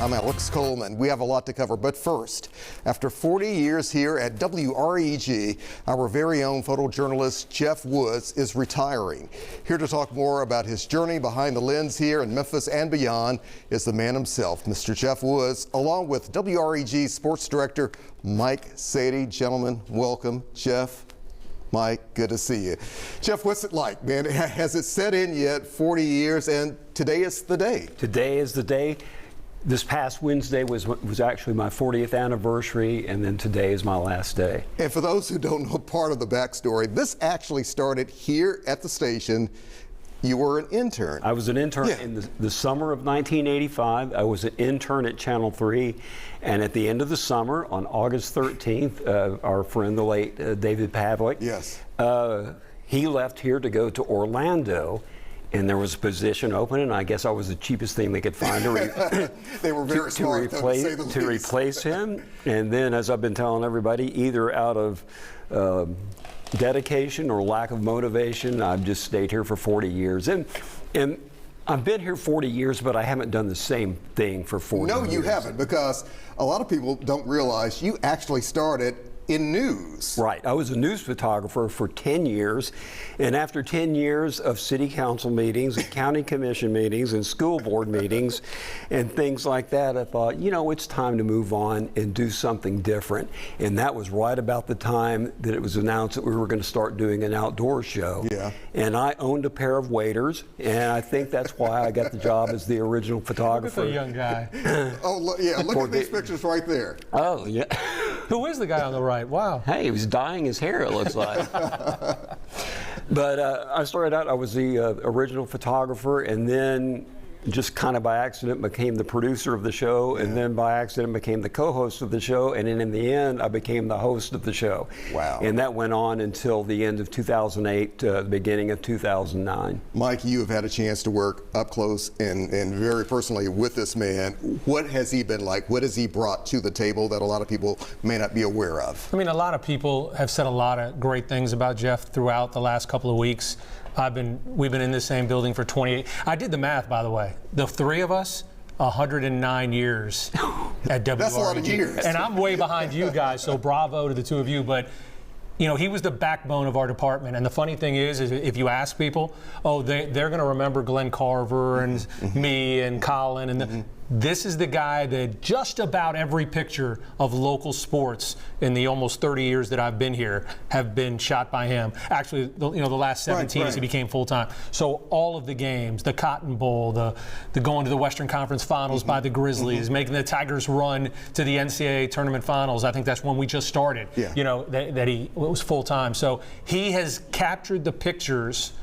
I'm Alex Coleman. We have a lot to cover, but first, after 40 years here at WREG, our very own photojournalist Jeff Woods is retiring. Here to talk more about his journey behind the lens here in Memphis and beyond is the man himself, Mr. Jeff Woods, along with WREG Sports Director Mike Sadie. Gentlemen, welcome. Jeff, Mike, good to see you. Jeff, what's it like, man? Has it set in yet? 40 years, and today is the day. Today is the day. This past Wednesday was actually my 40th anniversary, and then today is my last day. And for those who don't know part of the backstory, this actually started here at the station. You were an intern. I was an intern in the summer of 1985. I was an intern at Channel 3, and at the end of the summer, on August 13th, our friend, the late David Pavlik, he left here to go to Orlando, and there was a position open, and I guess I was the cheapest thing they could find to, they were very smart, to replace him. And then, as I've been telling everybody, either out of dedication or lack of motivation, I've just stayed here for 40 years. And I've been here 40 years, but I haven't done the same thing for 40 years. No, you haven't, because a lot of people don't realize you actually started in news. Right. I was a news photographer for 10 years, and after 10 years of city council meetings and county commission meetings and school board meetings and things like that, I thought, you know, it's time to move on and do something different. And that was right about the time that it was announced that we were going to start doing an outdoor show. Yeah. And I owned a pair of waders, and I think that's why I got the job as the original photographer. Look at the young guy. Oh, yeah, look at these pictures right there. Oh, yeah. Who is the guy on the right? Wow. Hey, he was dyeing his hair, it looks like. But I started out, I was the original photographer, and then just kind of by accident became the producer of the show, and then by accident became the co-host of the show, and then in the end I became the host of the show. Wow. And that went on until the end of 2008, the beginning of 2009. Mike, you have had a chance to work up close and very personally with this man. What has he been like? What has he brought to the table that a lot of people may not be aware of? I mean, a lot of people have said a lot of great things about Jeff throughout the last couple of weeks. We've been in the same building for 28. I did the math, by the way. The three of us, 109 years at WREG. That's a lot of years. And I'm way behind you guys, so bravo to the two of you. But you know, he was the backbone of our department. And the funny thing is if you ask people, oh, they're going to remember Glenn Carver and me and Colin. And this is the guy that just about every picture of local sports in the almost 30 years that I've been here have been shot by him. Actually, the last 17 as he became full-time. So all of the games, the Cotton Bowl, the going to the Western Conference Finals by the Grizzlies, making the Tigers run to the NCAA Tournament Finals. I think that's when we just started. Yeah. You know, that he was full-time. So he has captured the pictures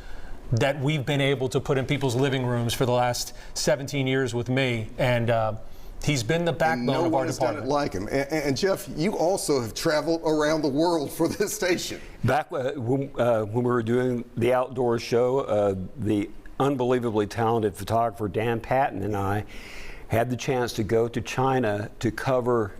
that we've been able to put in people's living rooms for the last 17 years with me, and he's been the backbone of our department. No one has done it like him. And Jeff, you also have traveled around the world for this station. Back when we were doing the outdoor show, the unbelievably talented photographer Dan Patton and I had the chance to go to China to cover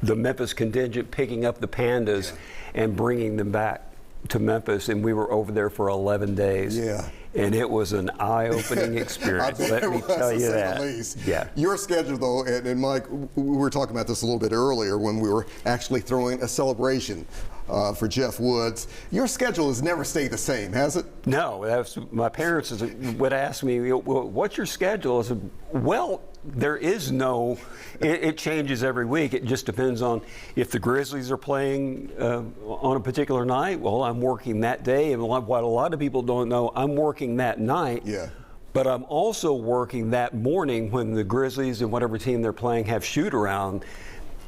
the Memphis contingent picking up the pandas and bringing them back to Memphis, and we were over there for 11 days. Yeah. And it was an eye-opening experience. Let me tell you that. Yeah. Your schedule, though, and Mike, we were talking about this a little bit earlier when we were actually throwing a celebration for Jeff Woods. Your schedule has never stayed the same, has it? No. My parents would ask me, well, what's your schedule? I said, well, there is no, it changes every week. It just depends on if the Grizzlies are playing on a particular night. Well, I'm working that day, and what a lot of people don't know, I'm working that night. Yeah. But I'm also working that morning when the Grizzlies and whatever team they're playing have shoot-around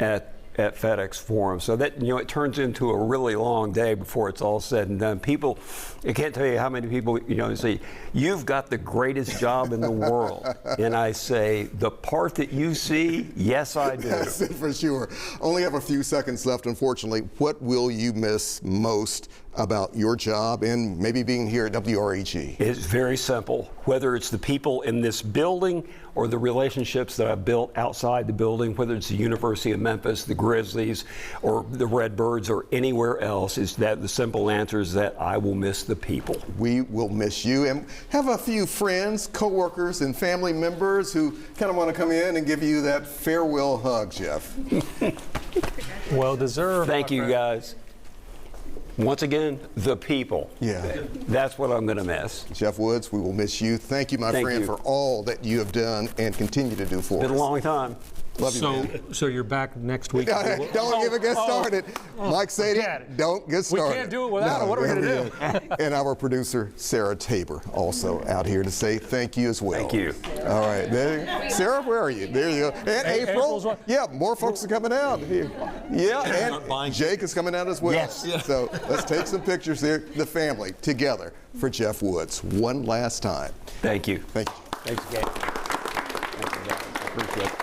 at FedEx Forum. So that, you know, it turns into a really long day before it's all said and done. People, I can't tell you how many people, you know, say, you've got the greatest job in the world. And I say, the part that you see, yes, I do. Yes, for sure. Only have a few seconds left, unfortunately. What will you miss most about your job and maybe being here at WREG? It's very simple. Whether it's the people in this building or the relationships that I've built outside the building, whether it's the University of Memphis, the Grizzlies, or the Redbirds, or anywhere else, is that the simple answer is that I will miss the people. We will miss you, and have a few friends, coworkers, and family members who kind of want to come in and give you that farewell hug, Jeff. Well deserved. Thank you, guys. Once again, the people. Yeah. That's what I'm going to miss. Jeff Woods, we will miss you. Thank you, my Thank friend, you. for all that you have done and continue to do for us. Been a long time. Love you, man. So you're back next week. Don't even get started. Mike Sadie, forget it. don't get started. We can't do it without him. What are we going to do? And our producer, Sarah Tabor, also out here to say thank you as well. Thank you. All right. Sarah, where are you? There you go. And April's April. one. Yeah, more folks are coming out here. Yeah, and Jake is coming out as well. Yes. So let's take some pictures there, the family, together for Jeff Woods one last time. Thank you. Thank you. Thanks again. Thank you, guys. I appreciate it.